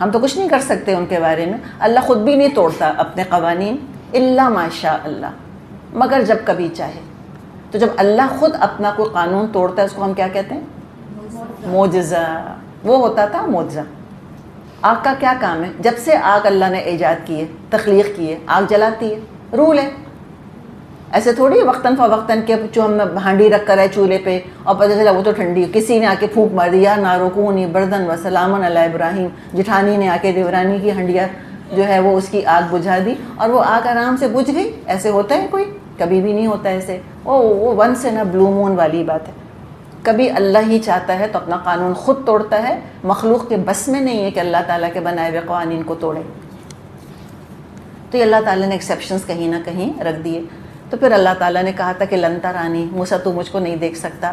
ہم تو کچھ نہیں کر سکتے ان کے بارے میں. اللہ خود بھی نہیں توڑتا اپنے قوانین، الا ماشاء اللہ، مگر جب کبھی چاہے. تو جب اللہ خود اپنا کوئی قانون توڑتا ہے اس کو ہم کیا کہتے ہیں؟ معجزہ. وہ ہوتا تھا معجزہ. آگ کا کیا کام ہے؟ جب سے آگ اللہ نے ایجاد کی ہے، تخلیق کی ہے، آگ جلاتی ہے، رول ہے. ایسے تھوڑی وقتاً فوقتاً کہ جو ہم ہانڈی رکھ کر ہے چولہے پہ اور پتہ چلا وہ تو ٹھنڈی، کسی نے آ کے پھونک مار دی، یا نارکونی بردن و سلامن علی ابراہیم، جٹھانی نے آ کے دیورانی کی ہنڈیا جو ہے وہ اس کی آگ بجھا دی اور وہ آگ آرام سے بجھ گئی. ایسے ہوتا ہے کوئی؟ کبھی بھی نہیں ہوتا ایسے. وہ ونس ان اے بلو مون والی بات ہے. کبھی اللہ ہی چاہتا ہے تو اپنا قانون خود توڑتا ہے. مخلوق کے بس میں نہیں ہے کہ اللہ تعالیٰ کے بنائے ہوئے قوانین کو توڑے. تو یہ اللہ تعالیٰ نے ایکسیپشنز کہیں نہ کہیں رکھ دیے. تو پھر اللہ تعالیٰ نے کہا تھا کہ لن ترانی، موسیٰ تو مجھ کو نہیں دیکھ سکتا،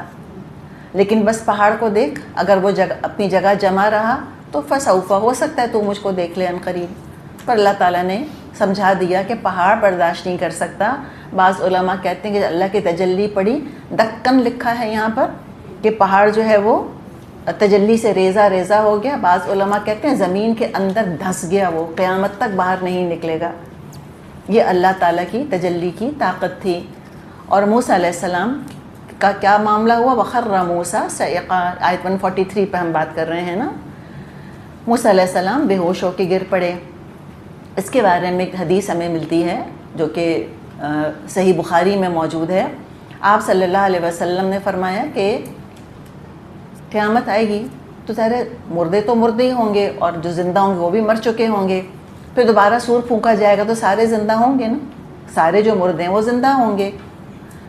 لیکن بس پہاڑ کو دیکھ. اگر وہ اپنی جگہ جمع رہا تو فسوف، ہو سکتا ہے تو مجھ کو دیکھ لے عن قریب. پر اللہ تعالیٰ نے سمجھا دیا کہ پہاڑ برداشت نہیں کر سکتا. بعض علماء کہتے ہیں کہ اللہ کی تجلی پڑی، دکن لکھا ہے یہاں پر کہ پہاڑ جو ہے وہ تجلی سے ریزہ ریزہ ہو گیا. بعض علماء کہتے ہیں زمین کے اندر دھس گیا، وہ قیامت تک باہر نہیں نکلے گا. یہ اللہ تعالیٰ کی تجلی کی طاقت تھی. اور موسیٰ علیہ السلام کا کیا معاملہ ہوا؟ وَخَرَّ مُوسَىٰ صَعِقًا، آیت 143 پہ ہم بات کر رہے ہیں نا. موسیٰ علیہ السلام بے ہوش ہو کے گر پڑے. اس کے بارے میں ایک حدیث ہمیں ملتی ہے جو کہ صحیح بخاری میں موجود ہے. آپ صلی اللہ علیہ وسلم نے فرمایا کہ قیامت آئے گی تو سارے مردے تو مردے ہی ہوں گے اور جو زندہ ہوں گے وہ بھی مر چکے ہوں گے. پھر دوبارہ سور پھونکا جائے گا تو سارے زندہ ہوں گے نا، سارے جو مردے ہیں وہ زندہ ہوں گے.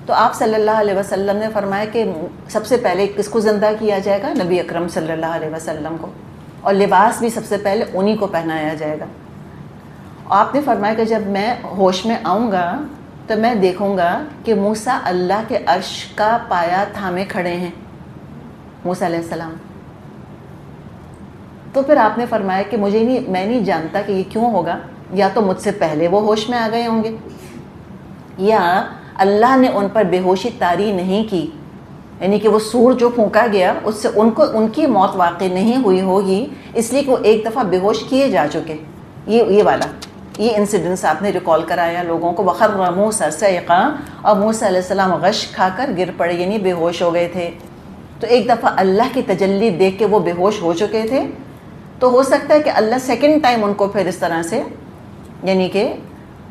تو آپ صلی اللہ علیہ وسلم نے فرمایا کہ سب سے پہلے کس کو زندہ کیا جائے گا؟ نبی اکرم صلی اللہ علیہ وسلم کو. اور لباس بھی سب سے پہلے انہی کو پہنایا جائے گا. آپ نے فرمایا کہ جب میں ہوش میں آؤں گا تو میں دیکھوں گا کہ موسیٰ اللہ کے عرش کا پایا تھامے کھڑے ہیں، موسیٰ علیہ السلام. تو پھر آپ نے فرمایا کہ میں نہیں جانتا کہ یہ کیوں ہوگا. یا تو مجھ سے پہلے وہ ہوش میں آ گئے ہوں گے، یا اللہ نے ان پر بے ہوشی طاری نہیں کی، یعنی کہ وہ سور جو پھونکا گیا اس سے ان کی موت واقع نہیں ہوئی ہوگی، اس لیے کہ وہ ایک دفعہ بے ہوش کیے جا چکے. یہ والا یہ انسیڈنس آپ نے ریکال کرایا لوگوں کو. وَخَرَّ مُوسَىٰ صَعِقًا، اور موسیٰ علیہ السلام غش کھا کر گر پڑے، یعنی بے ہوش ہو گئے تھے. تو ایک دفعہ اللہ کی تجلی دیکھ کے وہ بے ہوش ہو چکے تھے. تو ہو سکتا ہے کہ اللہ سیکنڈ ٹائم ان کو پھر اس طرح سے یعنی کہ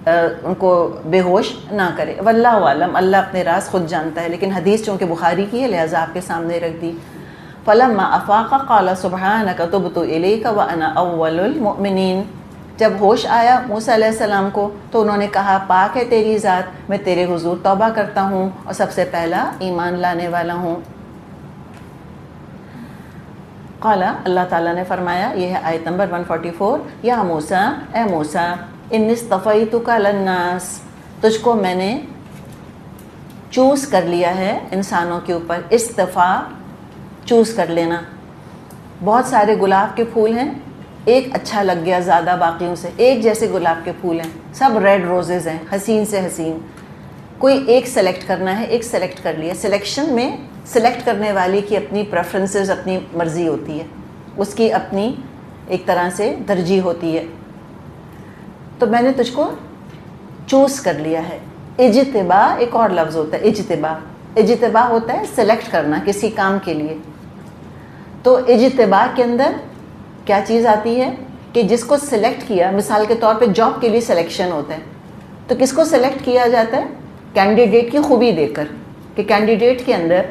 ان کو بے ہوش نہ کرے. واللہ عالم، اللہ اپنے راز خود جانتا ہے. لیکن حدیث چونکہ بخاری کی ہے لہٰذا آپ کے سامنے رکھ دی. فَلَمَّا أَفَاقَ قَالَ سُبْحَانَكَ تُبْتُ إِلَيْكَ وَأَنَا أَوَّلُ الْمُؤْمِنِينَ. جب ہوش آیا موسیٰ علیہ السلام کو تو انہوں نے کہا پاک ہے تیری ذات، میں تیرے حضور توبہ کرتا ہوں اور سب سے پہلا ایمان لانے والا ہوں. قال، اللہ تعالیٰ نے فرمایا، یہ ہے آیت نمبر 144، یا موسیٰ، اے موسیٰ، انی اصطفیتک علی الناس، تجھ کو میں نے چوز کر لیا ہے انسانوں کے اوپر. استفا، چوز کر لینا. بہت سارے گلاب کے پھول ہیں، ایک اچھا لگ گیا زیادہ باقیوں سے. ایک جیسے گلاب کے پھول ہیں، سب ریڈ روزز ہیں، حسین سے حسین. کوئی ایک سلیکٹ کرنا ہے، ایک سلیکٹ کر لیا. سلیکشن میں سلیکٹ کرنے والی کی اپنی پریفرنسز، اپنی مرضی ہوتی ہے، اس کی اپنی ایک طرح سے ترجیح ہوتی ہے. تو میں نے تجھ کو چوز کر لیا ہے. اجتبا ایک اور لفظ ہوتا ہے، اجتبا ہوتا ہے سلیکٹ کرنا کسی کام کے لیے. تو اجتبا کے اندر کیا چیز آتی ہے کہ جس کو سلیکٹ کیا، مثال کے طور پہ جاب کے لیے سلیکشن ہوتا ہے، تو کس کو سلیکٹ کیا جاتا ہے؟ کینڈیڈیٹ کی خوبی دیکھ کر، کہ کینڈیڈیٹ کے اندر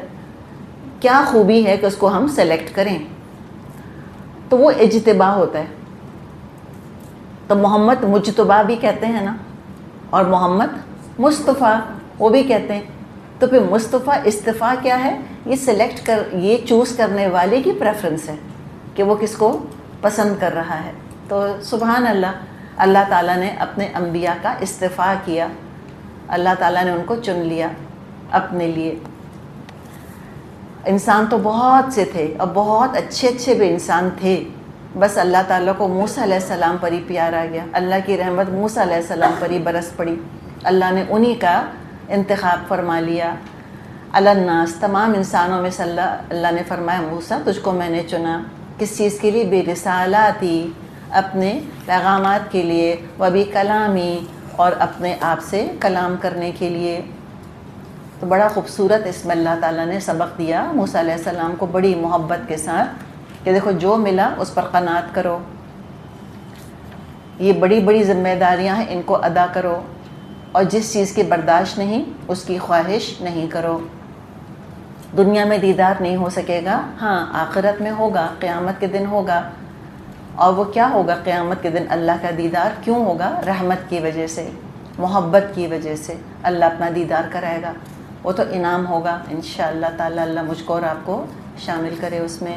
کیا خوبی ہے کہ اس کو ہم سلیکٹ کریں. تو وہ اجتبا ہوتا ہے. تو محمد مجتبا بھی کہتے ہیں نا، اور محمد مصطفیٰ وہ بھی کہتے ہیں. تو پھر مصطفیٰ استفا کیا ہے؟ یہ چوز کرنے والے کی پریفرنس ہے کہ وہ کس کو پسند کر رہا ہے. تو سبحان اللہ، اللہ تعالیٰ نے اپنے انبیاء کا استفا کیا، اللہ تعالیٰ نے ان کو چن لیا اپنے لیے. انسان تو بہت سے تھے اور بہت اچھے اچھے بھی انسان تھے، بس اللہ تعالیٰ کو موسیٰ علیہ السلام پر ہی پیار آ گیا. اللہ کی رحمت موسیٰ علیہ السلام پر ہی برس پڑی. اللہ نے انہی کا انتخاب فرما لیا. علی الناس، تمام انسانوں میں سے اللہ نے فرمایا موسیٰ تجھ کو میں نے چنا. کس چیز کے لیے؟ بے رسالاتی، اپنے پیغامات کے لیے، وبی کلامی، اور اپنے آپ سے کلام کرنے کے لیے۔ تو بڑا خوبصورت اس میں اللہ تعالیٰ نے سبق دیا موسیٰ علیہ السلام کو بڑی محبت کے ساتھ کہ دیکھو جو ملا اس پر قناعت کرو، یہ بڑی بڑی ذمہ داریاں ہیں، ان کو ادا کرو، اور جس چیز کی برداشت نہیں اس کی خواہش نہیں کرو۔ دنیا میں دیدار نہیں ہو سکے گا، ہاں آخرت میں ہوگا، قیامت کے دن ہوگا۔ اور وہ کیا ہوگا قیامت کے دن اللہ کا دیدار؟ کیوں ہوگا؟ رحمت کی وجہ سے، محبت کی وجہ سے اللہ اپنا دیدار کرائے گا، وہ تو انعام ہوگا انشاءاللہ تعالی۔ اللہ مجھ کو اور آپ کو شامل کرے اس میں۔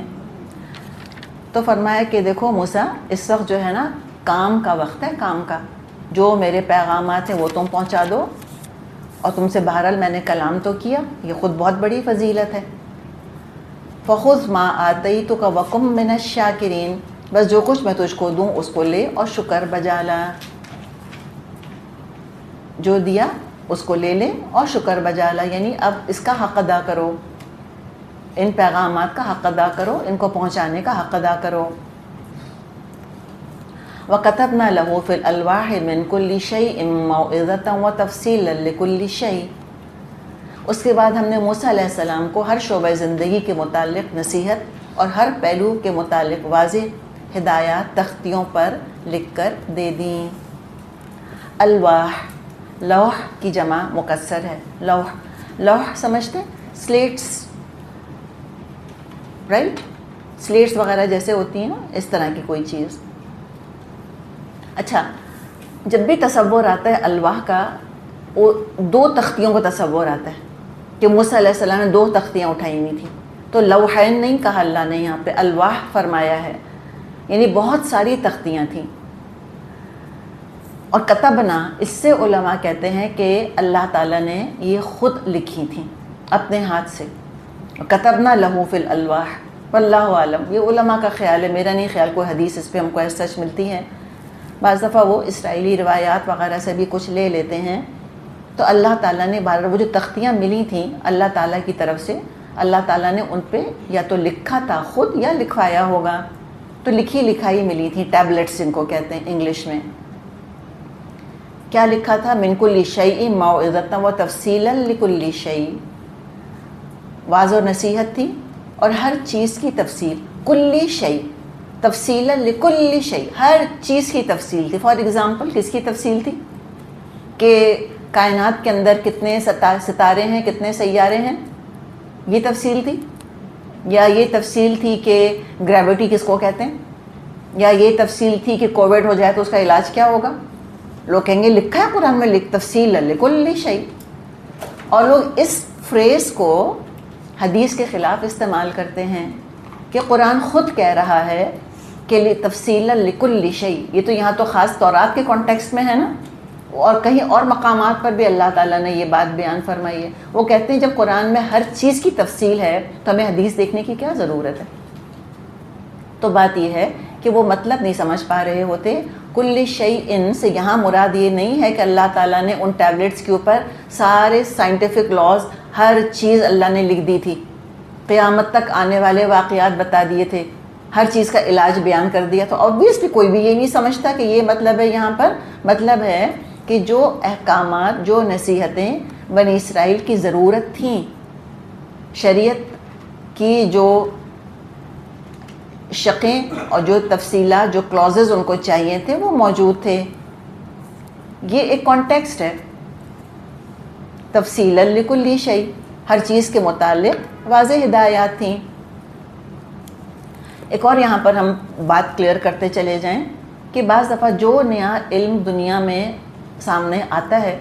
تو فرمایا کہ دیکھو موسیٰ، اس وقت جو ہے نا کام کا وقت ہے، کام کا، جو میرے پیغامات ہیں وہ تم پہنچا دو، اور تم سے بہرحال میں نے کلام تو کیا، یہ خود بہت بڑی فضیلت ہے۔ فخذ ما آتیتک وکم من الشاکرین، بس جو کچھ میں تجھ کو دوں اس کو لے اور شکر بجا لا، جو دیا اس کو لے لے اور شکر بجا لا، یعنی اب اس کا حق ادا کرو، ان پیغامات کا حق ادا کرو، ان کو پہنچانے کا حق ادا کرو۔ وَكَتَبْنَا لَهُ فِي الْأَلْوَاحِ مِنْ كُلِّ شَيْءٍ مَوْعِظَةً وَتَفْصِيلًا لِكُلِّ شَيْءٍ، اس کے بعد ہم نے موسیٰ علیہ السلام کو ہر شعبہ زندگی کے متعلق نصیحت اور ہر پہلو کے متعلق واضح ہدایات تختیوں پر لکھ کر دے دیں۔ الواح، لوح کی جمع مکسر ہے، لوح، لوح سمجھتے سلیٹس، رائٹ، سلیٹس وغیرہ جیسے ہوتی ہیں نا، اس طرح کی کوئی چیز۔ اچھا، جب بھی تصور آتا ہے الواح کا، وہ دو تختیوں کا تصور آتا ہے کہ موسیٰ علیہ السلام نے 2 تختیاں اٹھائی ہوئی تھیں، تو لوحین نہیں کہا اللہ نے، یہاں پہ الواح فرمایا ہے، یعنی بہت ساری تختیاں تھیں۔ اور کتبنا، اس سے علماء کہتے ہیں کہ اللہ تعالیٰ نے یہ خود لکھی تھیں اپنے ہاتھ سے، کتبنا لہو فی الالواح، واللہ عالم، یہ علماء کا خیال ہے، میرا نہیں خیال کوئی حدیث اس پہ ہم کو ایس سچ ملتی ہے۔ بعض دفعہ وہ اسرائیلی روایات وغیرہ سے بھی کچھ لے لیتے ہیں۔ تو اللہ تعالیٰ نے وہ جو تختیاں ملی تھیں اللہ تعالیٰ کی طرف سے، اللہ تعالیٰ نے ان پہ یا تو لکھا تھا خود یا لکھوایا ہوگا، تو لکھی لکھائی ملی تھی، ٹیبلٹس جن کو کہتے ہیں انگلش میں۔ کیا لکھا تھا؟ من کل شیء موعظۃ وتفصیلا لکل شیء، واضح و نصیحت تھی اور ہر چیز کی تفصیل، کل شیء تفصیلا لکل شیء، ہر چیز کی تفصیل تھی۔ فار ایگزامپل کس کی تفصیل تھی؟ کہ کائنات کے اندر کتنے ستارے ہیں، کتنے سیارے ہیں، یہ تفصیل تھی؟ یا یہ تفصیل تھی کہ گریوٹی کس کو کہتے ہیں؟ یا یہ تفصیل تھی کہ کووڈ ہو جائے تو اس کا علاج کیا ہوگا؟ لوگ کہیں گے لکھا ہے قرآن میں، تفصیل لکل شیء، اور لوگ اس فریز کو حدیث کے خلاف استعمال کرتے ہیں کہ قرآن خود کہہ رہا ہے کہ تفصیل لکل شیء، یہ تو یہاں تو خاص تورات کے کانٹیکسٹ میں ہے نا، اور کہیں اور مقامات پر بھی اللہ تعالیٰ نے یہ بات بیان فرمائی ہے۔ وہ کہتے ہیں جب قرآن میں ہر چیز کی تفصیل ہے تو ہمیں حدیث دیکھنے کی کیا ضرورت ہے؟ تو بات یہ ہے کہ وہ مطلب نہیں سمجھ پا رہے ہوتے۔ کل شیء سے یہاں مراد یہ نہیں ہے کہ اللہ تعالیٰ نے ان ٹیبلٹس کے اوپر سارے سائنٹیفک لاز، ہر چیز اللہ نے لکھ دی تھی، قیامت تک آنے والے واقعات بتا دیے تھے، ہر چیز کا علاج بیان کر دیا۔ تو obviously کوئی بھی یہ نہیں سمجھتا کہ یہ مطلب ہے، یہاں پر مطلب ہے کہ جو احکامات، جو نصیحتیں بنی اسرائیل کی ضرورت تھیں، شریعت کی جو شقیں اور جو تفصیلات، جو کلوزز ان کو چاہیے تھے وہ موجود تھے۔ یہ ایک کانٹیکسٹ ہے، تفصیلا لکل شیء، ہر چیز کے متعلق واضح ہدایات تھیں۔ ایک اور یہاں پر ہم بات کلیئر کرتے چلے جائیں کہ بعض دفعہ جو نیا علم دنیا میں سامنے آتا ہے،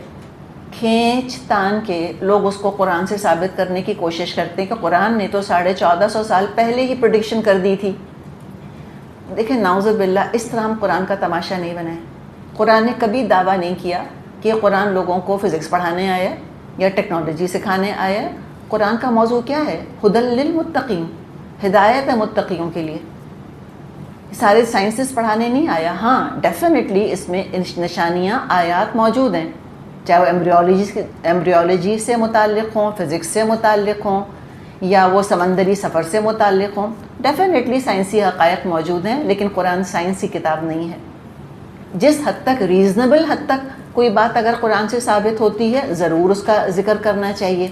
کھینچ تان کے لوگ اس کو قرآن سے ثابت کرنے کی کوشش کرتے ہیں کہ قرآن نے تو 1450 سال پہلے ہی پریڈکشن کر دی تھی۔ دیکھیں نعوذ باللہ، اس طرح ہم قرآن کا تماشا نہیں بنائیں۔ قرآن نے کبھی دعویٰ نہیں کیا کہ قرآن لوگوں کو فزکس پڑھانے آیا یا ٹیکنالوجی سکھانے آیا۔ قرآن کا موضوع کیا ہے؟ ھدی للمتقین، ہدایت ہے متقیوں کے لیے۔ سارے سائنسز پڑھانے نہیں آیا۔ ہاں ڈیفینیٹلی اس میں نشانیاں، آیات موجود ہیں، چاہے وہ ایمبریولوجی سے متعلق ہوں، فزکس سے متعلق ہوں، یا وہ سمندری سفر سے متعلق ہوں. ڈیفینیٹلی سائنسی حقائق موجود ہیں، لیکن قرآن سائنسی کتاب نہیں ہے. جس حد تک ریزنیبل حد تک کوئی بات اگر قرآن سے ثابت ہوتی ہے ضرور اس کا ذکر کرنا چاہیے،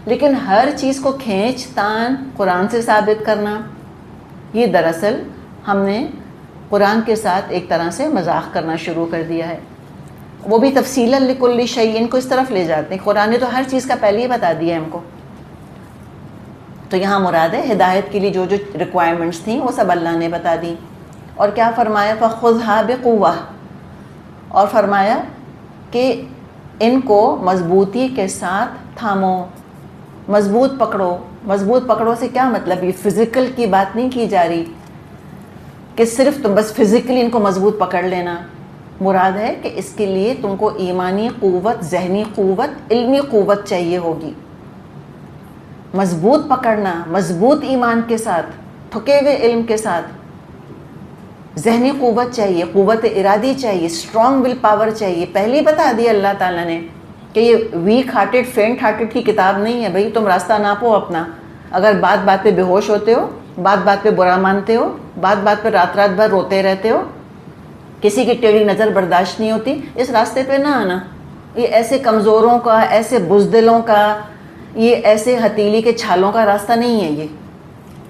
لیکن ہر چیز کو کھینچ تان قرآن سے ثابت کرنا، یہ دراصل ہم نے قرآن کے ساتھ ایک طرح سے مذاق کرنا شروع کر دیا ہے. وہ بھی تفصیلا لکل شیء ان کو اس طرف لے جاتے ہیں. قرآن نے تو ہر چیز کا پہلے ہی بتا دیا ہے ہم کو. تو یہاں مراد ہے ہدایت کے لیے جو جو ریکوائرمنٹس تھیں وہ سب اللہ نے بتا دی. اور کیا فرمایا؟ فَخُذْهَا بِقُوَّةٍ، اور فرمایا کہ ان کو مضبوطی کے ساتھ تھامو، مضبوط پکڑو. مضبوط پکڑو سے کیا مطلب؟ یہ فزیکل کی بات نہیں کی جا رہی کہ صرف تم بس فزیکلی ان کو مضبوط پکڑ لینا. مراد ہے کہ اس کے لیے تم کو ایمانی قوت، ذہنی قوت، علمی قوت چاہیے ہوگی. مضبوط پکڑنا، مضبوط ایمان کے ساتھ، ٹھکے ہوئے علم کے ساتھ. ذہنی قوت چاہیے، قوت ارادی چاہیے، اسٹرانگ ول پاور چاہیے. پہلے ہی بتا دیا اللہ تعالیٰ نے کہ یہ ویک ہارٹڈ، فینٹ ہارٹڈ کی کتاب نہیں ہے. بھئی تم راستہ ناپو اپنا. اگر بات بات پہ بے ہوش ہوتے ہو، بات بات پہ برا مانتے ہو، بات بات پہ رات رات بھر روتے رہتے ہو، کسی کی ٹیڑھی نظر برداشت نہیں ہوتی، اس راستے پہ نہ آنا. یہ ایسے کمزوروں کا، ایسے بزدلوں کا، یہ ایسے ہتیلی کے چھالوں کا راستہ نہیں ہے.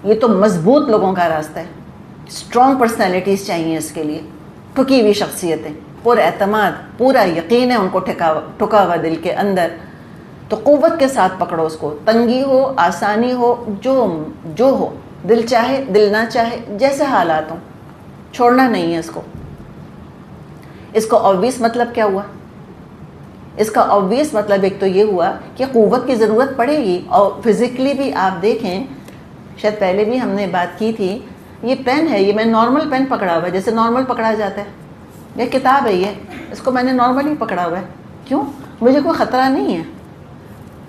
یہ تو مضبوط لوگوں کا راستہ ہے. اسٹرانگ پرسنالٹیز چاہیے اس کے لیے، ٹھکی ہوئی شخصیتیں، پر اعتماد، پورا یقین ہے ان کو ٹھکا ہوا دل کے اندر. تو قوت کے ساتھ پکڑو اس کو. تنگی ہو، آسانی ہو، جو ہو، دل چاہے دل نہ چاہے، جیسے حالات ہوں، چھوڑنا نہیں ہے اس کو. اس کا obvious مطلب کیا ہوا؟ اس کا obvious مطلب ایک تو یہ ہوا کہ قوت کی ضرورت پڑے گی. اور فزیکلی بھی آپ دیکھیں، شاید پہلے بھی ہم نے بات کی تھی، یہ پین ہے، یہ میں نارمل پین پکڑا ہوا ہے جیسے نارمل پکڑا جاتا ہے. یہ کتاب ہے، اس کو میں نے نارمل ہی پکڑا ہوا ہے. کیوں؟ مجھے کوئی خطرہ نہیں ہے.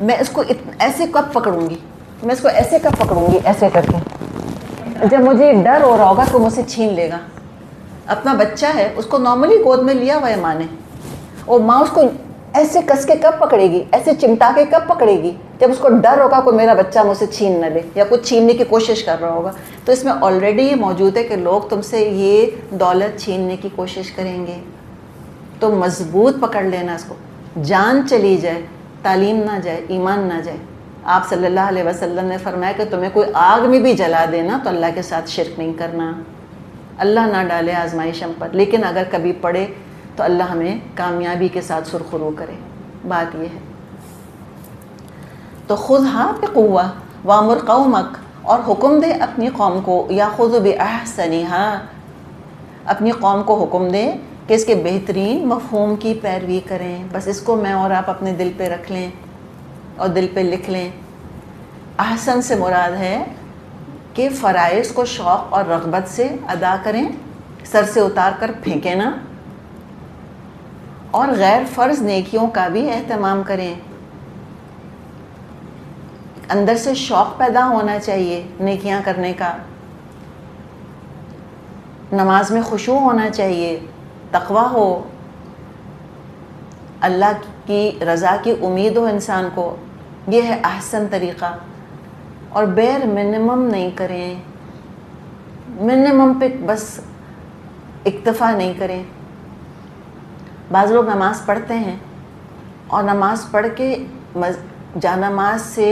میں اس کو ایسے کب پکڑوں گی؟ میں اس کو ایسے کب پکڑوں گی؟ ایسے کر کے. جب مجھے ڈر ہو رہا ہوگا تو مجھ سے چھین لے گا. اپنا بچہ ہے، اس کو نارملی گود میں لیا ہوا ہے ماں نے، اور ماں اس کو ایسے کس کے کب پکڑے گی، ایسے چمٹا کے کب پکڑے گی؟ جب اس کو ڈر ہوگا کوئی میرا بچہ مجھ سے چھین نہ لے یا کچھ چھیننے کی کوشش کر رہا ہوگا. تو اس میں آلریڈی یہ موجود ہے کہ لوگ تم سے یہ دولت چھیننے کی کوشش کریں گے. تو مضبوط پکڑ لینا اس کو. جان چلی جائے، تعلیم نہ جائے، ایمان نہ جائے. آپ صلی اللہ علیہ وسلم نے فرمایا کہ تمہیں کوئی آگ میں بھی جلا دینا تو اللہ کے ساتھ شرک نہیں کرنا. اللہ نہ ڈالے آزمائش ہم پر، لیکن اگر کبھی پڑے تو اللہ ہمیں کامیابی کے ساتھ سرخرو کرے. بات یہ ہے. تو خذھا بقوہ وامر قومک، اور حکم دے اپنی قوم کو، یاخذ باحسنھا، اپنی قوم کو حکم دے کہ اس کے بہترین مفہوم کی پیروی کریں. بس اس کو میں اور آپ اپنے دل پہ رکھ لیں اور دل پہ لکھ لیں. احسن سے مراد ہے کہ فرائض کو شوق اور رغبت سے ادا کریں، سر سے اتار کر پھینکیں نہ، اور غیر فرض نیکیوں کا بھی اہتمام کریں. اندر سے شوق پیدا ہونا چاہیے نیکیاں کرنے کا. نماز میں خشوع ہونا چاہیے، تقویٰ ہو، اللہ کی رضا کی امید ہو انسان کو. یہ ہے احسن طریقہ. اور بیر منیمم نہیں کریں، منیمم پہ بس اکتفا نہیں کریں. بعض لوگ نماز پڑھتے ہیں اور نماز پڑھ کے جانماز سے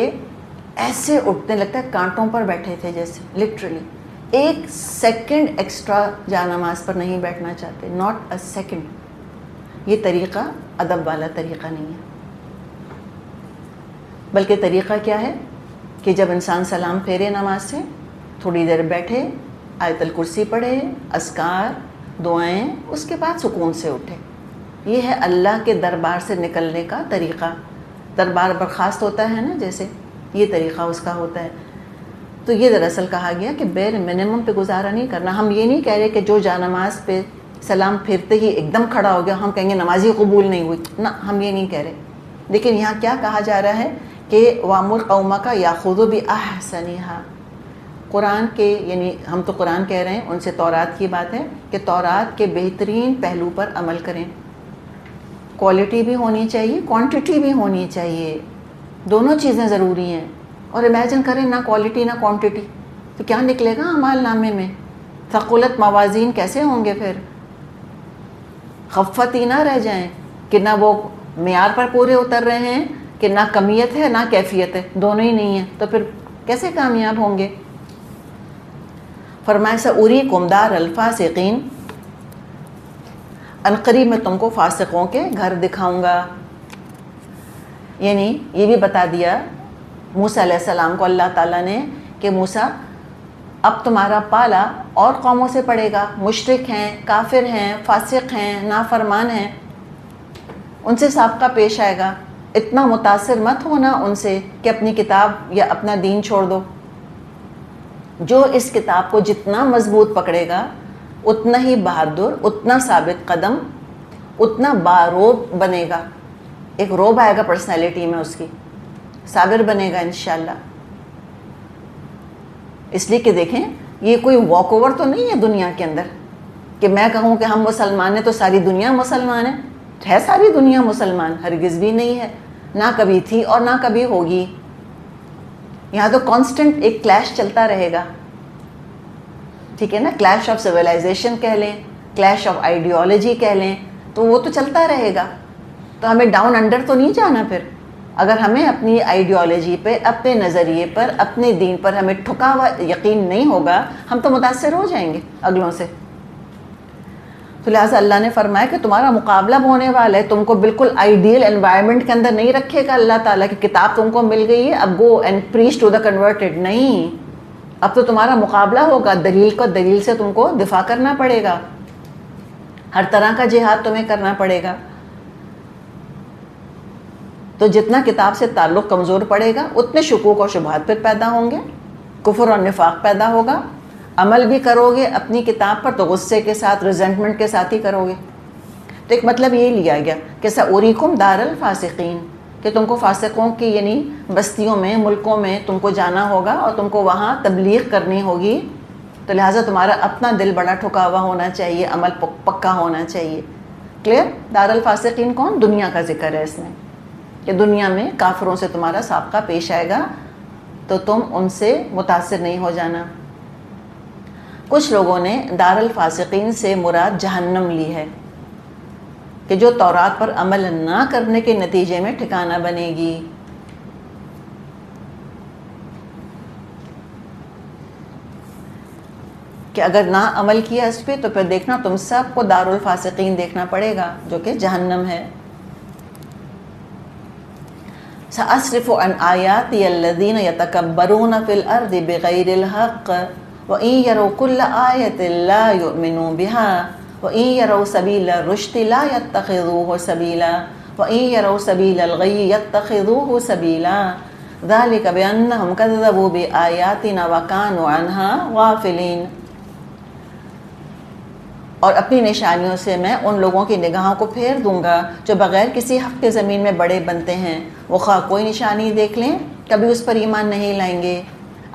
ایسے اٹھنے لگتا ہے کانٹوں پر بیٹھے تھے جیسے، لٹرلی ایک سیکنڈ ایکسٹرا جانماز پر نہیں بیٹھنا چاہتے، ناٹ اے سیکنڈ. یہ طریقہ ادب والا طریقہ نہیں ہے. بلکہ طریقہ کیا ہے کہ جب انسان سلام پھیرے نماز سے، تھوڑی دیر بیٹھے، آیت الکرسی پڑھے، اذکار، دعائیں، اس کے بعد سکون سے اٹھے. یہ ہے اللہ کے دربار سے نکلنے کا طریقہ. دربار برخاست ہوتا ہے نا جیسے، یہ طریقہ اس کا ہوتا ہے. تو یہ دراصل کہا گیا کہ بیر منیمم پہ گزارا نہیں کرنا. ہم یہ نہیں کہہ رہے کہ جو جانماز پہ سلام پھرتے ہی ایک دم کھڑا ہو گیا ہم کہیں گے نماز ہی قبول نہیں ہوئی، نہ، ہم یہ نہیں کہہ رہے. لیکن یہاں کیا کہا جا رہا ہے کہ وامر قومک یاخذوا باحسنھا. قرآن کے، یعنی ہم تو قرآن کہہ رہے ہیں، ان سے تورات کی بات ہے کہ تورات کے بہترین پہلو پر عمل کریں. کوالٹی بھی ہونی چاہیے، کوانٹٹی بھی ہونی چاہیے. دونوں چیزیں ضروری ہیں. اور امیجن کریں نہ کوالٹی نہ کوانٹٹی، تو کیا نکلے گا اعمال نامے میں؟ ثقلت موازین کیسے ہوں گے پھر؟ خفت ہی نہ رہ جائیں کہ نہ وہ معیار پر پورے اتر رہے ہیں کہ نہ کمیت ہے نہ کیفیت ہے، دونوں ہی نہیں ہیں، تو پھر کیسے کامیاب ہوں گے؟ فرمایا سأریکم دار الفاسقین، عنقریب میں تم کو فاسقوں کے گھر دکھاؤں گا. یعنی یہ بھی بتا دیا موسیٰ علیہ السلام کو اللہ تعالیٰ نے کہ موسیٰ اب تمہارا پالا اور قوموں سے پڑے گا، مشرک ہیں، کافر ہیں، فاسق ہیں، نافرمان ہیں، ان سے سابقہ پیش آئے گا. اتنا متاثر مت ہونا ان سے کہ اپنی کتاب یا اپنا دین چھوڑ دو. جو اس کتاب کو جتنا مضبوط پکڑے گا اتنا ہی بہادر، اتنا ثابت قدم، اتنا باروب بنے گا. ایک روب آئے گا پرسنالٹی میں اس کی، صابر بنے گا انشاءاللہ. اس لیے کہ دیکھیں یہ کوئی واک اوور تو نہیں ہے دنیا کے اندر کہ میں کہوں کہ ہم مسلمان ہیں تو ساری دنیا مسلمان ہے ساری دنیا مسلمان؟ ہرگز بھی نہیں ہے، نہ کبھی تھی اور نہ کبھی ہوگی. یہاں تو کانسٹنٹ ایک کلیش چلتا رہے گا، ٹھیک ہے نا؟ کلیش آف سویلائزیشن کہہ لیں، کلیش آف آئیڈیالوجی کہہ لیں، تو وہ تو چلتا رہے گا. تو ہمیں ڈاؤن انڈر تو نہیں جانا پھر. اگر ہمیں اپنی آئیڈیالوجی پہ، اپنے نظریے پر، اپنے دین پر ہمیں ٹھکا ہوا یقین نہیں ہوگا، ہم تو متاثر ہو جائیں گے اگلوں سے. تو لہٰذا اللہ نے فرمایا کہ تمہارا مقابلہ ہونے والا ہے، تم کو بالکل آئیڈیل انوائرمنٹ کے اندر نہیں رکھے گا اللہ تعالیٰ کی کتاب تم کو مل گئی ہے اب go and preach to the converted. نہیں، اب تو تمہارا مقابلہ ہوگا، دلیل کو دلیل سے تم کو دفاع کرنا پڑے گا، ہر طرح کا جہاد تمہیں کرنا پڑے گا. تو جتنا کتاب سے تعلق کمزور پڑے گا اتنے شکوک و شبہات پھر پیدا ہوں گے، کفر اور نفاق پیدا ہوگا. عمل بھی کرو گے اپنی کتاب پر تو غصے کے ساتھ، ریزنٹمنٹ کے ساتھ ہی کرو گے. تو ایک مطلب یہ لیا گیا کہ سأریکم دار الفاسقین، کہ تم کو فاسقوں کی یعنی بستیوں میں، ملکوں میں تم کو جانا ہوگا اور تم کو وہاں تبلیغ کرنی ہوگی. تو لہٰذا تمہارا اپنا دل بڑا ٹھکا ہوا ہونا چاہیے، عمل پکا ہونا چاہیے. کلیئر؟ دار الفاسقین کون؟ دنیا کا ذکر ہے اس میں، کہ دنیا میں کافروں سے تمہارا سابقہ پیش آئے گا تو تم ان سے متاثر نہیں ہو جانا. کچھ لوگوں نے دار الفاسقین سے مراد جہنم لی ہے کہ جو تورات پر عمل نہ کرنے کے نتیجے میں ٹھکانہ بنے گی. کہ اگر نہ عمل کیا اس پہ تو پھر دیکھنا تم سب کو دار الفاسقین دیکھنا پڑے گا جو کہ جہنم ہے. سأصرف عن آیاتی الذین یتکبرون فی الارض بغیر الحق وَإِن يَرَوْا كُلَّ آیَةٍ لَا يُؤْمِنُوا بِهَا وَإِن يَرَوْا سَبِيلَ الرُّشْدِ لَا يَتَّخِذُوهُ سَبِيلًا وَإِن يَرَوْا سَبِيلَ الْغَيِّ يَتَّخِذُوهُ سَبِيلًا ذَلِكَ بِأَنَّهُمْ كَذَّبُوا بِآيَاتِنَا وَكَانُوا عَنْهَا غَافِلِينَ. اور اپنی نشانیوں سے میں ان لوگوں کی نگاہوں کو پھیر دوں گا جو بغیر کسی حق کے زمین میں بڑے بنتے ہیں. وہ خواہ کوئی نشانی دیکھ لیں کبھی اس پر ایمان نہیں لائیں گے.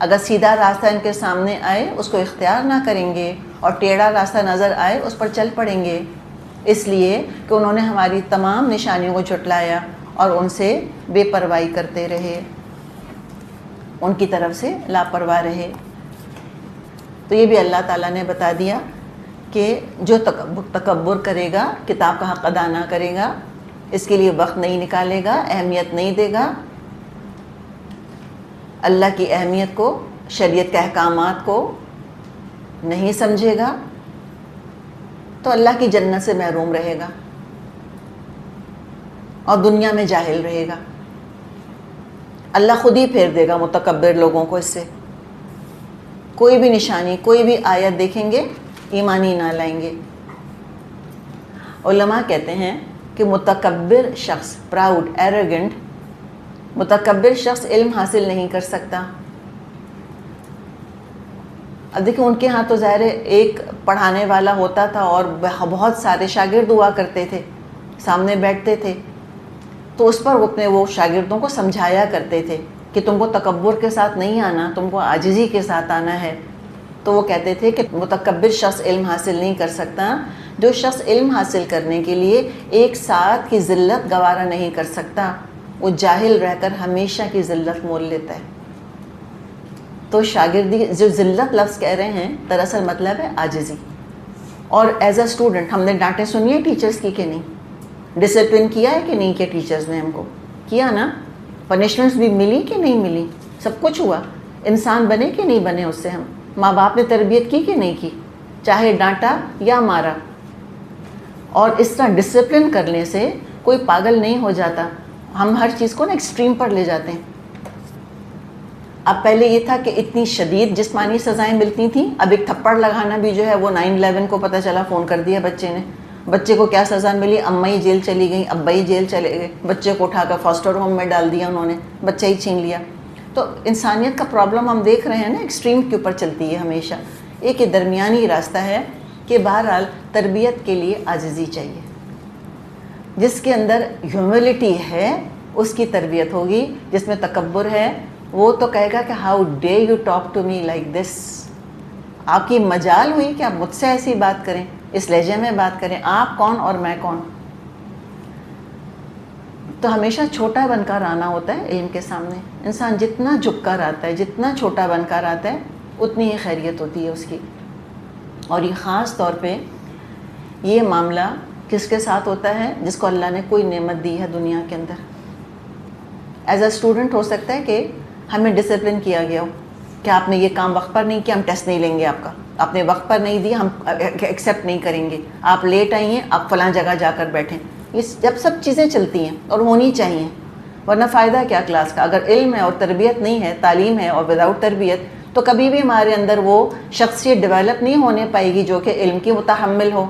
اگر سیدھا راستہ ان کے سامنے آئے اس کو اختیار نہ کریں گے، اور ٹیڑھا راستہ نظر آئے اس پر چل پڑیں گے، اس لیے کہ انہوں نے ہماری تمام نشانیوں کو جھٹلایا اور ان سے بے پرواہی کرتے رہے، ان کی طرف سے لاپرواہ رہے. تو یہ بھی اللہ تعالیٰ نے بتا دیا کہ جو تکبر کرے گا، کتاب کا حق ادا نہ کرے گا، اس کے لیے وقت نہیں نکالے گا، اہمیت نہیں دے گا، اللہ کی اہمیت کو، شریعت کے احکامات کو نہیں سمجھے گا، تو اللہ کی جنت سے محروم رہے گا اور دنیا میں جاہل رہے گا. اللہ خود ہی پھیر دے گا متکبر لوگوں کو اس سے. کوئی بھی نشانی، کوئی بھی آیت دیکھیں گے ایمان ہی نہ لائیں گے. علماء کہتے ہیں کہ متکبر شخص، پراؤڈ، ایروگنٹ، متکبر شخص علم حاصل نہیں کر سکتا. اب دیکھیں ان کے ہاں تو ظاہر ایک پڑھانے والا ہوتا تھا اور بہت سارے شاگرد ہوا کرتے تھے، سامنے بیٹھتے تھے، تو اس پر وہ اپنے وہ شاگردوں کو سمجھایا کرتے تھے کہ تم کو تکبر کے ساتھ نہیں آنا، تم کو عاجزی کے ساتھ آنا ہے. تو وہ کہتے تھے کہ متکبر شخص علم حاصل نہیں کر سکتا. جو شخص علم حاصل کرنے کے لیے ایک ساتھ کی ذلت گوارا نہیں کر سکتا، وہ جاہل رہ کر ہمیشہ کی ذلت مول لیتا ہے. تو شاگردی جو ذلت لفظ کہہ رہے ہیں دراصل مطلب ہے عاجزی. اور ایز اے اسٹوڈنٹ ہم نے ڈانٹیں سنی ہے ٹیچرز کی کہ نہیں؟ ڈسپلن کیا ہے کہ نہیں کیا؟ ٹیچرز نے ہم کو کیا نا. پنشمنٹس بھی ملی کہ نہیں ملی؟ سب کچھ ہوا. انسان بنے کہ نہیں بنے اس سے ہم؟ ماں باپ نے تربیت کی کہ نہیں کی؟ چاہے ڈانٹا یا مارا. اور اس طرح ڈسپلن کرنے سے کوئی پاگل نہیں ہو جاتا. ہم ہر چیز کو نا ایکسٹریم پر لے جاتے ہیں. اب پہلے یہ تھا کہ اتنی شدید جسمانی سزائیں ملتی تھیں، اب ایک تھپڑ لگانا بھی جو ہے وہ 9/11 کو پتہ چلا، فون کر دیا بچے نے. بچے کو کیا سزا ملی؟ اماں ہی جیل چلی گئیں، ابا ہی جیل چلے گئے، بچے کو اٹھا کر فاسٹر ہوم میں ڈال دیا انہوں نے، بچہ ہی چھین لیا. تو انسانیت کا پرابلم ہم دیکھ رہے ہیں نا، ایکسٹریم کے اوپر چلتی ہے ہمیشہ. ایک درمیانی راستہ ہے کہ بہرحال تربیت کے لیے عاجزی چاہیے. جس کے اندر ہیوملٹی ہے اس کی تربیت ہوگی. جس میں تکبر ہے وہ تو کہے گا کہ how dare you talk to me like this. آپ کی مجال ہوئی کہ آپ مجھ سے ایسی بات کریں، اس لہجے میں بات کریں. آپ کون اور میں کون؟ تو ہمیشہ چھوٹا بن کر آنا ہوتا ہے علم کے سامنے. انسان جتنا جھک کر آتا ہے، جتنا چھوٹا بن کر آتا ہے، اتنی ہی خیریت ہوتی ہے اس کی. اور یہ خاص طور پہ یہ معاملہ کس کے ساتھ ہوتا ہے؟ جس کو اللہ نے کوئی نعمت دی ہے دنیا کے اندر. ایز اے اسٹوڈنٹ ہو سکتا ہے کہ ہمیں ڈسپلن کیا گیا ہو کہ آپ نے یہ کام وقت پر نہیں کیا، ہم ٹیسٹ نہیں لیں گے آپ کا. آپ نے وقت پر نہیں دیا، ہم ایکسیپٹ نہیں کریں گے. آپ لیٹ آئی ہیں، آپ فلاں جگہ جا کر بیٹھیں. یہ جب سب چیزیں چلتی ہیں اور ہونی چاہیے، ورنہ فائدہ کیا کلاس کا؟ اگر علم ہے اور تربیت نہیں ہے، تعلیم ہے اور وداؤٹ تربیت، تو کبھی بھی ہمارے اندر وہ شخصیت ڈیولپ نہیں ہونے پائے گی جو کہ علم کی متحمل ہو.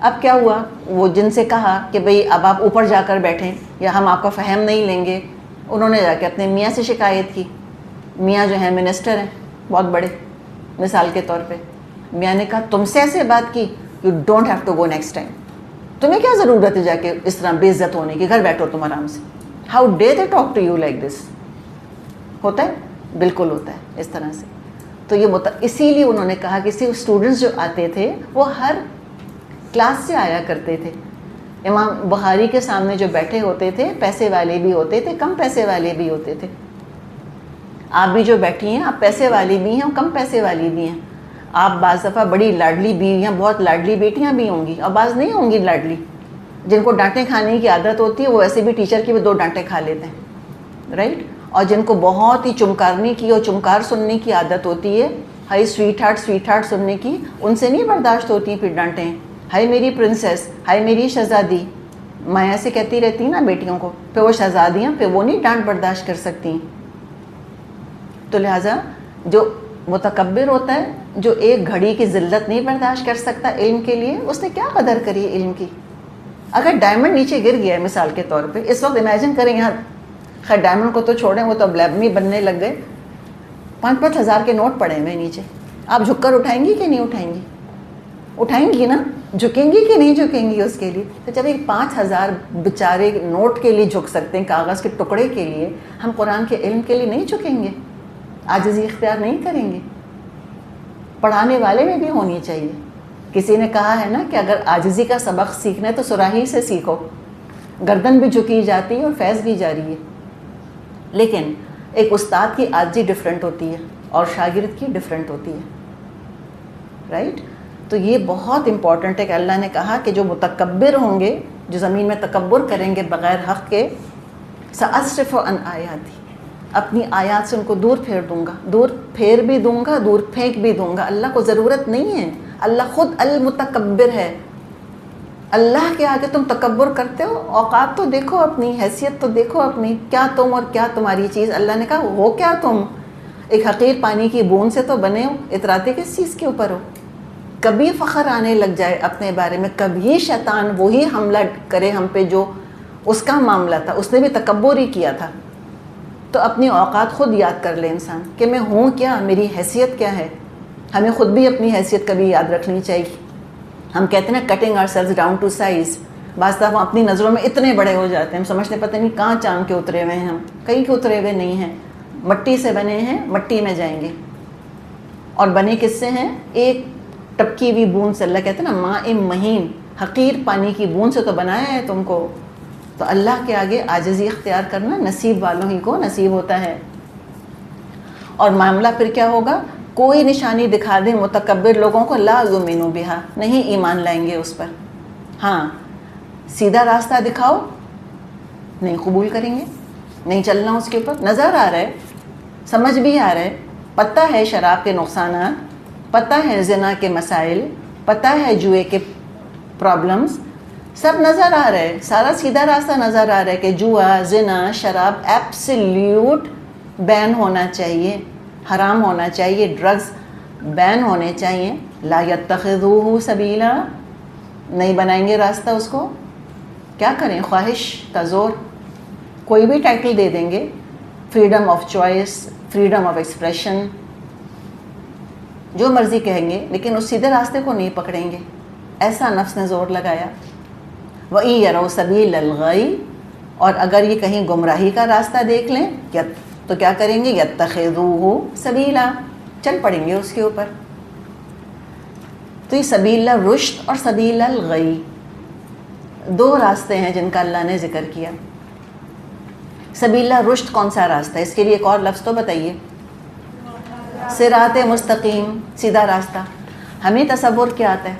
اب کیا ہوا؟ وہ جن سے کہا کہ بھئی اب آپ اوپر جا کر بیٹھیں یا ہم آپ کا فہم نہیں لیں گے، انہوں نے جا کے اپنے میاں سے شکایت کی. میاں جو ہیں منسٹر ہیں بہت بڑے، مثال کے طور پہ. میاں نے کہا تم سے ایسے بات کی، you don't have to go next time. تمہیں کیا ضرورت ہے جا کے اس طرح بے عزت ہونے کی؟ گھر بیٹھو تم آرام سے. How dare they talk to you like this. ہوتا ہے؟ بالکل ہوتا ہے اس طرح سے. تو یہ اسی لیے انہوں نے کہا کہ اسٹوڈنٹس جو آتے تھے وہ ہر کلاس سے آیا کرتے تھے. امام بخاری کے سامنے جو بیٹھے ہوتے تھے، پیسے والے بھی ہوتے تھے، کم پیسے والے بھی ہوتے تھے. آپ بھی جو بیٹھی ہیں، آپ پیسے والی بھی ہیں اور کم پیسے والی بھی ہیں. آپ بعض دفعہ بڑی لاڈلی بیویاں، بہت لاڈلی بیٹیاں بھی ہوں گی، اور بعض نہیں ہوں گی لاڈلی. جن کو ڈانٹیں کھانے کی عادت ہوتی ہے وہ ویسے بھی ٹیچر کی بھی 2 ڈانٹیں کھا لیتے ہیں، رائٹ. اور جن کو بہت ہی چمکارنے کی اور چمکار سننے کی عادت ہوتی ہے، ہائی سویٹ ہارٹ سننے کی، ان سے نہیں برداشت ہوتی پھر ڈانٹیں. ہائی میری پرنسس، ہائی میری شہزادی. ماں ایسے کہتی رہتی نا بیٹیوں کو، پھر وہ شہزادیاں، پھر وہ نہیں ڈانٹ برداشت کر سکتی. تو لہٰذا جو متکبر ہوتا ہے، جو ایک گھڑی کی ذلت نہیں برداشت کر سکتا علم کے لیے، اس نے کیا قدر کری علم کی؟ اگر ڈائمنڈ نیچے گر گیا ہے مثال کے طور پہ، اس وقت امیجن کریں یہاں، خیر ڈائمنڈ کو تو چھوڑیں، وہ تو اب لیب میں بننے لگ گئے. 5-5 ہزار کے نوٹ پڑے ہوئے نیچے. آپ جھک کر اٹھائیں گی کہ نہیں اٹھائیں گی؟ اٹھائیں گی نا. جھکیں گی کہ نہیں جھکیں گی اس کے لیے؟ تو جب ایک 5,000 بیچارے نوٹ کے لیے جھک سکتے ہیں، کاغذ کے ٹکڑے کے لیے، ہم قرآن کے علم کے لیے نہیں جھکیں گے؟ عاجزی اختیار نہیں کریں گے؟ پڑھانے والے میں بھی ہونی چاہیے. کسی نے کہا ہے نا کہ اگر عاجزی کا سبق سیکھنا ہے تو سراہی سے سیکھو. گردن بھی جھکی جاتی ہے اور فیض بھی جاری ہے. لیکن ایک استاد کی عاجزی ڈفرینٹ ہوتی ہے اور شاگرد کی ڈفرینٹ ہوتی ہے، رائٹ. تو یہ بہت امپورٹنٹ ہے کہ اللہ نے کہا کہ جو متکبر ہوں گے، جو زمین میں تکبر کریں گے بغیر حق کے، سأصرف عن آیاتی، اپنی آیات سے ان کو دور پھیر دوں گا. دور پھیر بھی دوں گا، دور پھینک بھی دوں گا. اللہ کو ضرورت نہیں ہے، اللہ خود المتکبر ہے. اللہ کے آگے تم تکبر کرتے ہو؟ اوقات تو دیکھو اپنی، حیثیت تو دیکھو اپنی، کیا تم اور کیا تمہاری چیز. اللہ نے کہا ہو کیا تم؟ ایک حقیر پانی کی بوند سے تو بنے ہو، اتراتے کس چیز کے اوپر ہو؟ کبھی فخر آنے لگ جائے اپنے بارے میں، کبھی شیطان وہی حملہ کرے ہم پہ جو اس کا معاملہ تھا، اس نے بھی تکبر ہی کیا تھا. تو اپنی اوقات خود یاد کر لے انسان کہ میں ہوں کیا، میری حیثیت کیا ہے. ہمیں خود بھی اپنی حیثیت کبھی یاد رکھنی چاہیے. ہم کہتے ہیں نا cutting our sales down to size. بعض دفعہ ہم اپنی نظروں میں اتنے بڑے ہو جاتے ہیں، ہم سمجھتے پتہ نہیں کہاں چاند کے اترے ہوئے ہیں. ہم کہیں کے اترے ہوئے نہیں ہیں، مٹی سے بنے ہیں، مٹی میں جائیں گے. اور بنے کس سے ہیں؟ ایک ٹپکی ہوئی بوند سے. اللہ کہتے ہیں نا ماء مہین، حقیر پانی کی بوند سے تو بنایا ہے تم کو. تو اللہ کے آگے عاجزی اختیار کرنا نصیب والوں ہی کو نصیب ہوتا ہے. اور معاملہ پھر کیا ہوگا؟ کوئی نشانی دکھا دیں متکبر لوگوں کو، لا یؤمنوا بہا، نہیں ایمان لائیں گے اس پر. ہاں سیدھا راستہ دکھاؤ، نہیں قبول کریں گے، نہیں چلنا اس کے اوپر. نظر آ رہا ہے، سمجھ بھی آ رہا ہے، پتہ ہے شراب کے نقصانات، پتہ ہے زنا کے مسائل، پتہ ہے جوئے کے پرابلمز، سب نظر آ رہا ہے. سارا سیدھا راستہ نظر آ رہا ہے کہ جوا، زنا، شراب ایبسلیوٹ بین ہونا چاہیے، حرام ہونا چاہیے، ڈرگز بین ہونے چاہیے. لا یتخذوہ سبیلا، نہیں بنائیں گے راستہ اس کو. کیا کریں؟ خواہش کا زور، کوئی بھی ٹائٹل دے دیں گے، freedom of choice, freedom of expression, جو مرضی کہیں گے، لیکن اس سیدھے راستے کو نہیں پکڑیں گے. ایسا نفس نے زور لگایا. وَإِن يَرَوْا سَبِيلَ الْغَيِّ، اور اگر یہ کہیں گمراہی کا راستہ دیکھ لیں تو کیا کریں گے؟ يَتَّخِذُوهُ سَبِيلًا، چل پڑیں گے اس کے اوپر. تو یہ سبیل رشد اور سبیل الغی دو راستے ہیں جن کا اللہ نے ذکر کیا. سبیل رشد کون سا راستہ ہے؟ اس کے لیے ایک اور لفظ تو بتائیے. صراط مستقیم، سیدھا راستہ. ہمیں تصور کیا آتا ہے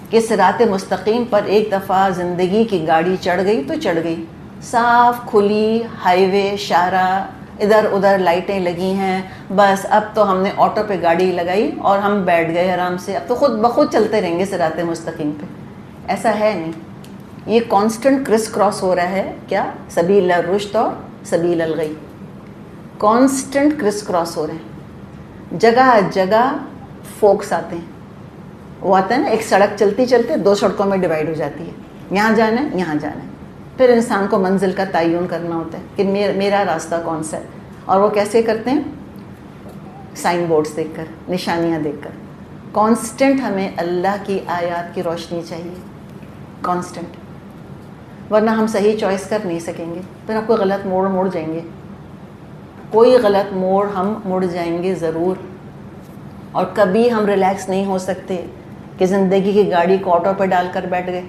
کہ صراط مستقیم پر ایک دفعہ زندگی کی گاڑی چڑھ گئی تو چڑھ گئی، صاف کھلی ہائی وے، شاہراہ، ادھر ادھر لائٹیں لگی ہیں، بس اب تو ہم نے آٹو پہ گاڑی لگائی اور ہم بیٹھ گئے آرام سے، اب تو خود بخود چلتے رہیں گے صراط مستقیم پہ. ایسا ہے نہیں. یہ کانسٹنٹ کرس کراس ہو رہا ہے. کیا؟ سبیل الرشد اور سبیل الغی کانسٹنٹ کرس کراس ہو رہے ہیں. جگہ جگہ فوکس آتے ہیں. وہ آتا ہے نا، ایک سڑک چلتی چلتے دو سڑکوں میں ڈیوائیڈ ہو جاتی ہے، یہاں جانا ہے یہاں جانا ہے. پھر انسان کو منزل کا تعین کرنا ہوتا ہے کہ میرا راستہ کون سا ہے. اور وہ کیسے کرتے ہیں؟ سائن بورڈز دیکھ کر، نشانیاں دیکھ کر. کانسٹنٹ ہمیں اللہ کی آیات کی روشنی چاہیے، کانسٹنٹ، ورنہ ہم صحیح چوائس کر نہیں سکیں گے. پھر آپ کو غلط موڑ مڑ جائیں گے، کوئی غلط موڑ ہم مڑ جائیں گے ضرور. اور کبھی ہم ریلیکس نہیں ہو سکتے کہ زندگی کی گاڑی کو آٹو پہ ڈال کر بیٹھ گئے.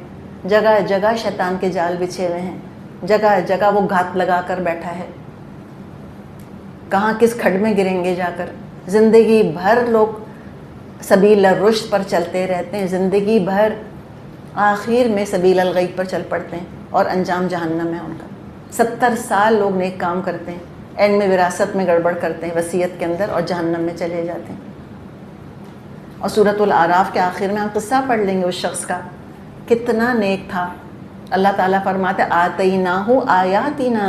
جگہ جگہ شیطان کے جال بچھے ہوئے ہیں، جگہ جگہ وہ گھات لگا کر بیٹھا ہے. کہاں کس کھڈ میں گریں گے جا کر. زندگی بھر لوگ سبیل الرشد پر چلتے رہتے ہیں، زندگی بھر آخر میں سبیل الغی پر چل پڑتے ہیں اور انجام جہنم ہے ان کا. 70 سال لوگ نیک کام کرتے ہیں، اینڈ میں وراثت میں گڑبڑ کرتے ہیں، وصیت کے اندر، اور جہنم میں چلے جاتے ہیں. اور سورۃ الاعراف کے آخر میں ہم قصہ پڑھ لیں گے اس شخص کا، کتنا نیک تھا. اللہ تعالیٰ فرماتے آتیناہ آیاتنا،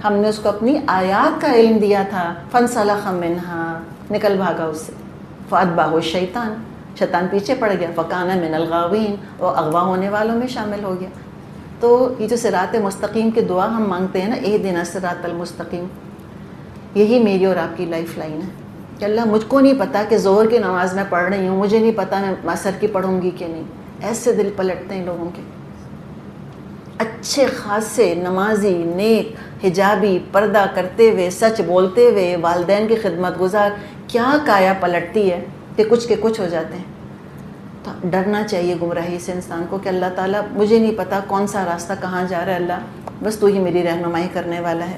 ہم نے اس کو اپنی آیات کا علم دیا تھا. فانسلخ منہا، نکل بھاگا اس سے. فاتبعہ الشیطان، شیطان پیچھے پڑ گیا. فکان من الغاوین، وہ اغوا ہونے والوں میں شامل ہو گیا. تو یہ جو صراط مستقیم کی دعا ہم مانگتے ہیں نا، اہدنا الصراط المستقیم، یہی میری اور آپ کی لائف لائن ہے کہ اللہ مجھ کو نہیں پتا کہ ظہر کی نماز میں پڑھ رہی ہوں، مجھے نہیں پتا میں عصر کی پڑھوں گی کہ نہیں. ایسے دل پلٹتے ہیں لوگوں کے. اچھے خاصے نمازی، نیک، حجابی، پردہ کرتے ہوئے، سچ بولتے ہوئے، والدین کی خدمت گزار، کیا کایا پلٹتی ہے کہ کچھ ہو جاتے ہیں. تو ڈرنا چاہیے گمراہی سے انسان کو کہ اللہ تعالیٰ مجھے نہیں پتا کون سا راستہ کہاں جا رہا ہے، اللہ بس تو ہی میری رہنمائی کرنے والا ہے.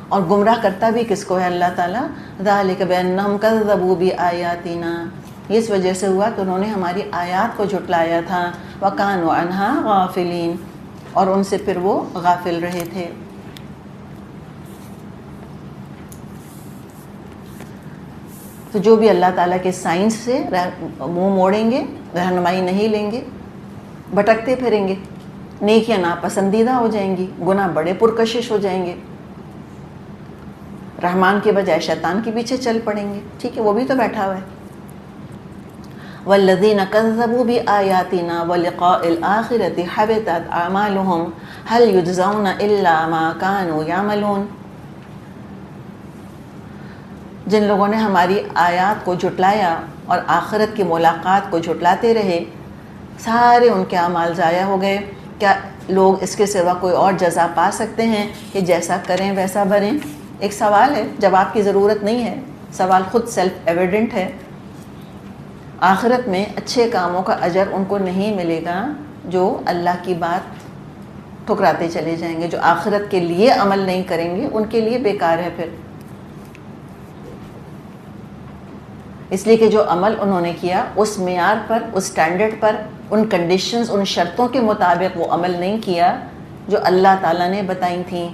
اور گمراہ کرتا بھی کس کو ہے اللہ تعالیٰ؟ ذالک بأنہم کذبوا بآیاتنا، اس وجہ سے ہوا کہ انہوں نے ہماری آیات کو جھٹلایا تھا. وکانوا عنہا غافلین، اور ان سے پھر وہ غافل رہے تھے. تو جو بھی اللہ تعالیٰ کے سائنس سے منہ موڑیں گے، رہنمائی نہیں لیں گے، بھٹکتے پھریں گے، نیکیاں ناپسندیدہ ہو جائیں گی، گناہ بڑے پرکشش ہو جائیں گے، رحمان کے بجائے شیطان کے پیچھے چل پڑیں گے. ٹھیک ہے، وہ بھی تو بیٹھا ہوا ہے. والذین کذبوا بآیاتنا ولقاء الآخرۃ حبطت اعمالهم هل یجزون الا ما كانوا یعملون. جن لوگوں نے ہماری آیات کو جھٹلایا اور آخرت کی ملاقات کو جھٹلاتے رہے، سارے ان کے اعمال ضائع ہو گئے. کیا لوگ اس کے سوا کوئی اور جزا پا سکتے ہیں کہ جیسا کریں ویسا بھریں؟ ایک سوال ہے، جواب کی ضرورت نہیں ہے، سوال خود سیلف ایویڈنٹ ہے. آخرت میں اچھے کاموں کا اجر ان کو نہیں ملے گا جو اللہ کی بات ٹھکراتے چلے جائیں گے. جو آخرت کے لیے عمل نہیں کریں گے ان کے لیے بیکار ہے. پھر اس لیے کہ جو عمل انہوں نے کیا اس معیار پر، اس سٹینڈرڈ پر، ان کنڈیشنز، ان شرطوں کے مطابق وہ عمل نہیں کیا جو اللہ تعالیٰ نے بتائی تھیں۔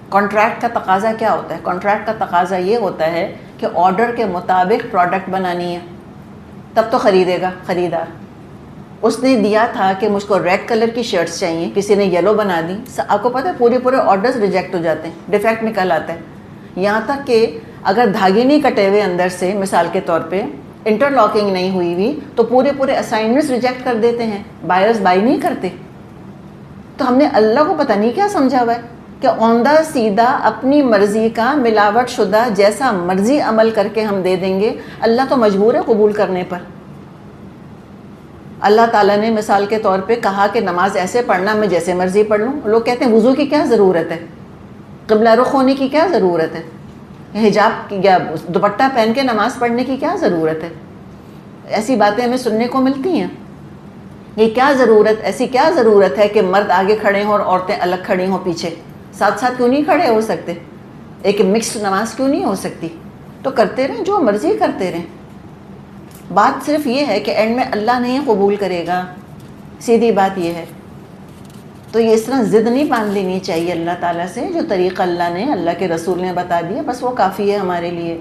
کانٹریکٹ کا تقاضا کیا ہوتا ہے؟ کانٹریکٹ کا تقاضا یہ ہوتا ہے کہ آرڈر کے مطابق پروڈکٹ بنانی ہے، تب تو خریدے گا خریدار۔ اس نے دیا تھا کہ مجھ کو ریڈ کلر کی شرٹس چاہیے، کسی نے یلو بنا دی، آپ کو پتہ ہے پورے آرڈرز ریجیکٹ ہو جاتے ہیں، ڈیفیکٹ نکل آتا ہے، یہاں تک کہ اگر دھاگے نہیں کٹے ہوئے اندر سے، مثال کے طور پہ انٹر لاکنگ نہیں ہوئی ہوئی، تو پورے اسائنمنٹس ریجیکٹ کر دیتے ہیں، بائرز بائی نہیں کرتے۔ تو ہم نے اللہ کو پتہ نہیں کیا سمجھا ہوا ہے کہ اوندہ سیدھا اپنی مرضی کا ملاوٹ شدہ جیسا مرضی عمل کر کے ہم دے دیں گے، اللہ تو مجبور ہے قبول کرنے پر۔ اللہ تعالیٰ نے مثال کے طور پہ کہا کہ نماز ایسے پڑھنا، میں جیسے مرضی پڑھ لوں۔ لوگ کہتے ہیں وضو کی کیا ضرورت ہے، قبلہ رخ ہونے کی کیا ضرورت ہے، حجاب یا دوپٹہ پہن کے نماز پڑھنے کی کیا ضرورت ہے؟ ایسی باتیں ہمیں سننے کو ملتی ہیں۔ یہ کیا ضرورت، ایسی کیا ضرورت ہے کہ مرد آگے کھڑے ہوں اور عورتیں الگ کھڑی ہوں پیچھے؟ ساتھ ساتھ کیوں نہیں کھڑے ہو سکتے؟ ایک مکسڈ نماز کیوں نہیں ہو سکتی؟ تو کرتے رہیں، جو مرضی کرتے رہیں۔ بات صرف یہ ہے کہ اینڈ میں اللہ نہیں قبول کرے گا، سیدھی بات یہ ہے۔ تو یہ اس طرح ضد نہیں باندھ لینی چاہیے اللہ تعالیٰ سے، جو طریقہ اللہ نے، اللہ کے رسول نے بتا دیا بس وہ کافی ہے ہمارے لیے۔